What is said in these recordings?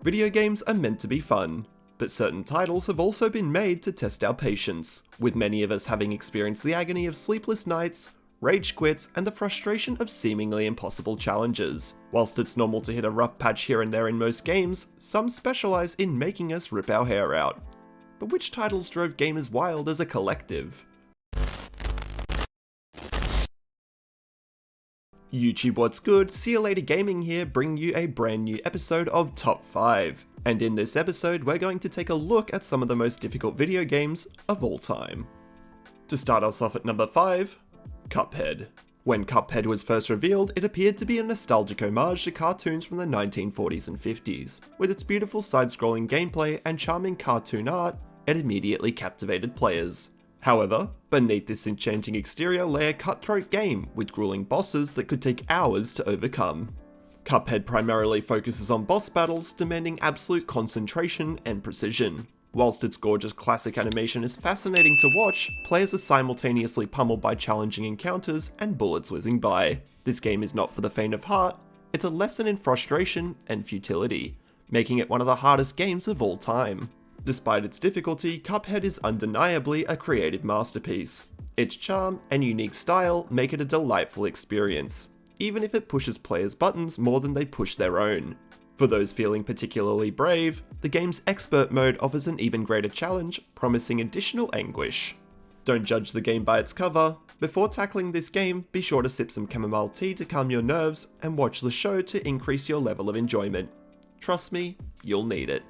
Video games are meant to be fun, but certain titles have also been made to test our patience, with many of us having experienced the agony of sleepless nights, rage quits, and the frustration of seemingly impossible challenges. Whilst it's normal to hit a rough patch here and there in most games, some specialise in making us rip our hair out. But which titles drove gamers wild as a collective? YouTube what's good, XhiaGaming here, bringing you a brand new episode of Top 5. And in this episode, we're going to take a look at some of the most difficult video games of all time. To start us off at number 5, Cuphead. When Cuphead was first revealed, it appeared to be a nostalgic homage to cartoons from the 1940s and 50s. With its beautiful side-scrolling gameplay and charming cartoon art, it immediately captivated players. However, beneath this enchanting exterior lay a cutthroat game with grueling bosses that could take hours to overcome. Cuphead primarily focuses on boss battles, demanding absolute concentration and precision. Whilst its gorgeous classic animation is fascinating to watch, players are simultaneously pummeled by challenging encounters and bullets whizzing by. This game is not for the faint of heart, it's a lesson in frustration and futility, making it one of the hardest games of all time. Despite its difficulty, Cuphead is undeniably a creative masterpiece. Its charm and unique style make it a delightful experience, even if it pushes players' buttons more than they push their own. For those feeling particularly brave, the game's expert mode offers an even greater challenge, promising additional anguish. Don't judge the game by its cover. Before tackling this game, be sure to sip some chamomile tea to calm your nerves and watch the show to increase your level of enjoyment. Trust me, you'll need it.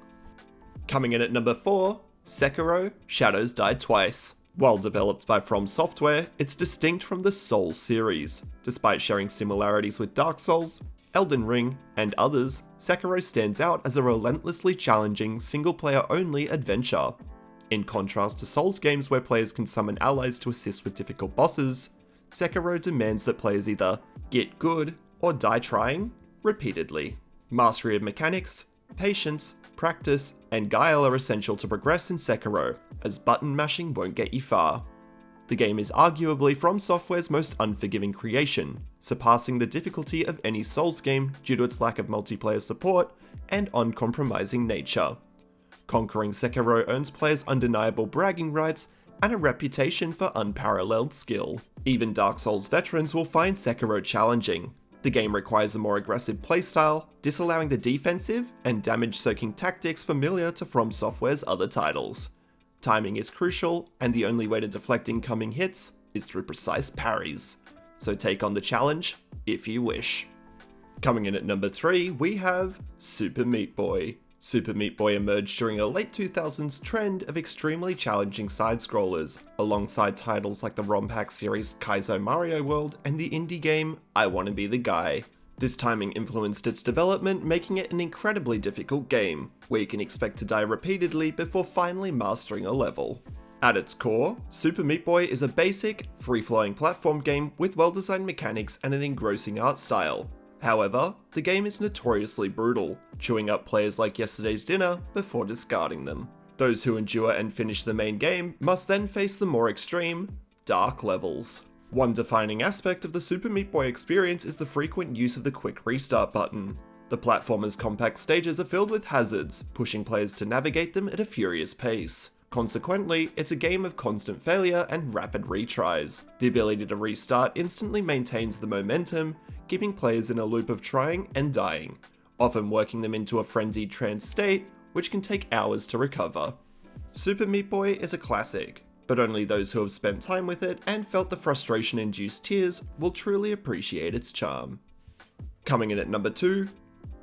Coming in at number 4, Sekiro: Shadows Die Twice. While developed by From Software, it's distinct from the Souls series. Despite sharing similarities with Dark Souls, Elden Ring, and others, Sekiro stands out as a relentlessly challenging, single-player only adventure. In contrast to Souls games where players can summon allies to assist with difficult bosses, Sekiro demands that players either get good or die trying repeatedly. Mastery of mechanics, patience, practice, and guile are essential to progress in Sekiro, as button mashing won't get you far. The game is arguably From Software's most unforgiving creation, surpassing the difficulty of any Souls game due to its lack of multiplayer support and uncompromising nature. Conquering Sekiro earns players undeniable bragging rights and a reputation for unparalleled skill. Even Dark Souls veterans will find Sekiro challenging. The game requires a more aggressive playstyle, disallowing the defensive and damage-soaking tactics familiar to From Software's other titles. Timing is crucial, and the only way to deflect incoming hits is through precise parries. So take on the challenge if you wish. Coming in at number 3, we have Super Meat Boy. Super Meat Boy emerged during a late 2000s trend of extremely challenging side-scrollers, alongside titles like the ROM-hack series Kaizo Mario World and the indie game I Wanna Be the Guy. This timing influenced its development, making it an incredibly difficult game, where you can expect to die repeatedly before finally mastering a level. At its core, Super Meat Boy is a basic, free-flowing platform game with well-designed mechanics and an engrossing art style. However, the game is notoriously brutal, chewing up players like yesterday's dinner before discarding them. Those who endure and finish the main game must then face the more extreme, dark levels. One defining aspect of the Super Meat Boy experience is the frequent use of the quick restart button. The platformer's compact stages are filled with hazards, pushing players to navigate them at a furious pace. Consequently, it's a game of constant failure and rapid retries. The ability to restart instantly maintains the momentum, keeping players in a loop of trying and dying, often working them into a frenzied trance state, which can take hours to recover. Super Meat Boy is a classic, but only those who have spent time with it and felt the frustration-induced tears will truly appreciate its charm. Coming in at number 2,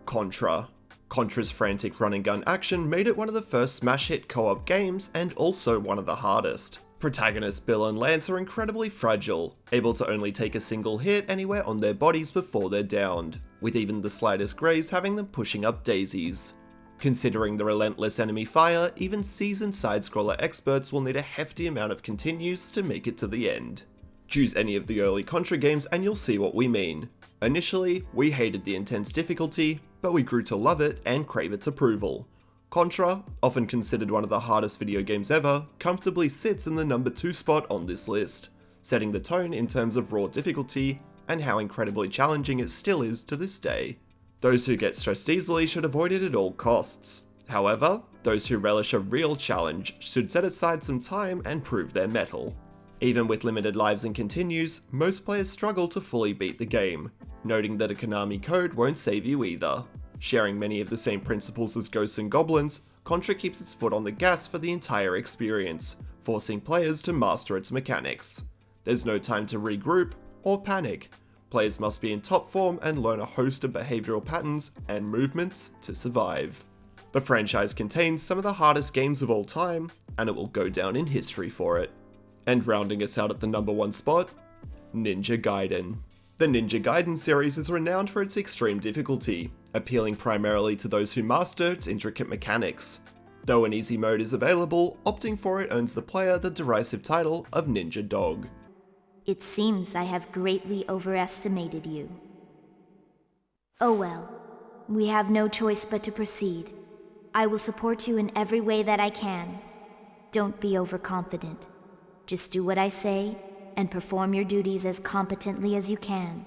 Contra. Contra's frantic run-and-gun action made it one of the first smash hit co-op games and also one of the hardest. Protagonists Bill and Lance are incredibly fragile, able to only take a single hit anywhere on their bodies before they're downed, with even the slightest graze having them pushing up daisies. Considering the relentless enemy fire, even seasoned side-scroller experts will need a hefty amount of continues to make it to the end. Choose any of the early Contra games and you'll see what we mean. Initially, we hated the intense difficulty, but we grew to love it and crave its approval. Contra, often considered one of the hardest video games ever, comfortably sits in the number 2 spot on this list, setting the tone in terms of raw difficulty and how incredibly challenging it still is to this day. Those who get stressed easily should avoid it at all costs. However, those who relish a real challenge should set aside some time and prove their mettle. Even with limited lives and continues, most players struggle to fully beat the game, noting that a Konami code won't save you either. Sharing many of the same principles as Ghosts and Goblins, Contra keeps its foot on the gas for the entire experience, forcing players to master its mechanics. There's no time to regroup or panic. Players must be in top form and learn a host of behavioural patterns and movements to survive. The franchise contains some of the hardest games of all time, and it will go down in history for it. And rounding us out at the number 1 spot, Ninja Gaiden. The Ninja Gaiden series is renowned for its extreme difficulty, appealing primarily to those who master its intricate mechanics. Though an easy mode is available, opting for it earns the player the derisive title of Ninja Dog. It seems I have greatly overestimated you. Oh well, we have no choice but to proceed. I will support you in every way that I can. Don't be overconfident. Just do what I say, and perform your duties as competently as you can.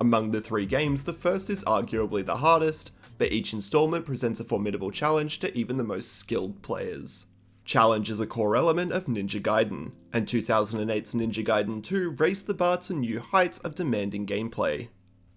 Among the 3 games, the first is arguably the hardest, but each installment presents a formidable challenge to even the most skilled players. Challenge is a core element of Ninja Gaiden, and 2008's Ninja Gaiden 2 raised the bar to new heights of demanding gameplay.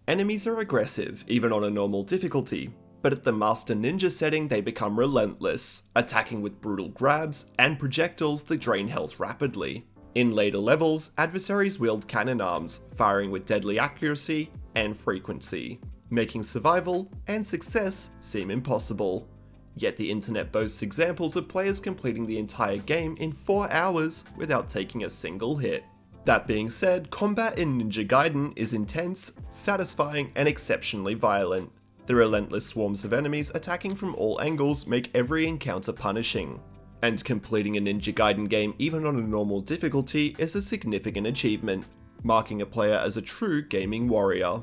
Enemies are aggressive, even on a normal difficulty, but at the Master Ninja setting they become relentless, attacking with brutal grabs and projectiles that drain health rapidly. In later levels, adversaries wield cannon arms, firing with deadly accuracy and frequency, making survival and success seem impossible. Yet the internet boasts examples of players completing the entire game in 4 hours without taking a single hit. That being said, combat in Ninja Gaiden is intense, satisfying, and exceptionally violent. The relentless swarms of enemies attacking from all angles make every encounter punishing. And completing a Ninja Gaiden game even on a normal difficulty is a significant achievement, marking a player as a true gaming warrior.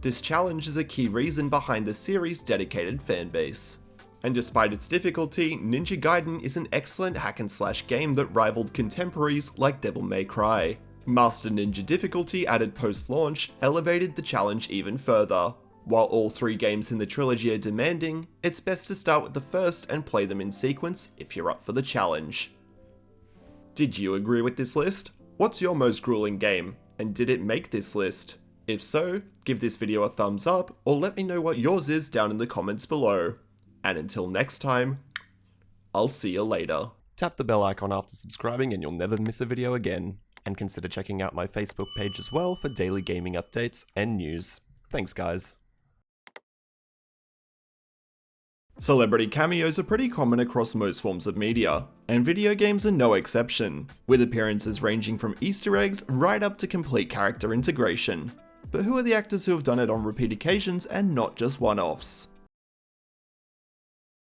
This challenge is a key reason behind the series' dedicated fanbase. And despite its difficulty, Ninja Gaiden is an excellent hack and slash game that rivaled contemporaries like Devil May Cry. Master Ninja difficulty added post-launch elevated the challenge even further. While all 3 games in the trilogy are demanding, it's best to start with the first and play them in sequence if you're up for the challenge. Did you agree with this list? What's your most grueling game, and did it make this list? If so, give this video a thumbs up or let me know what yours is down in the comments below. And until next time, I'll see you later. Tap the bell icon after subscribing and you'll never miss a video again. And consider checking out my Facebook page as well for daily gaming updates and news. Thanks guys. Celebrity cameos are pretty common across most forms of media, and video games are no exception, with appearances ranging from Easter eggs right up to complete character integration. But who are the actors who have done it on repeat occasions and not just one-offs?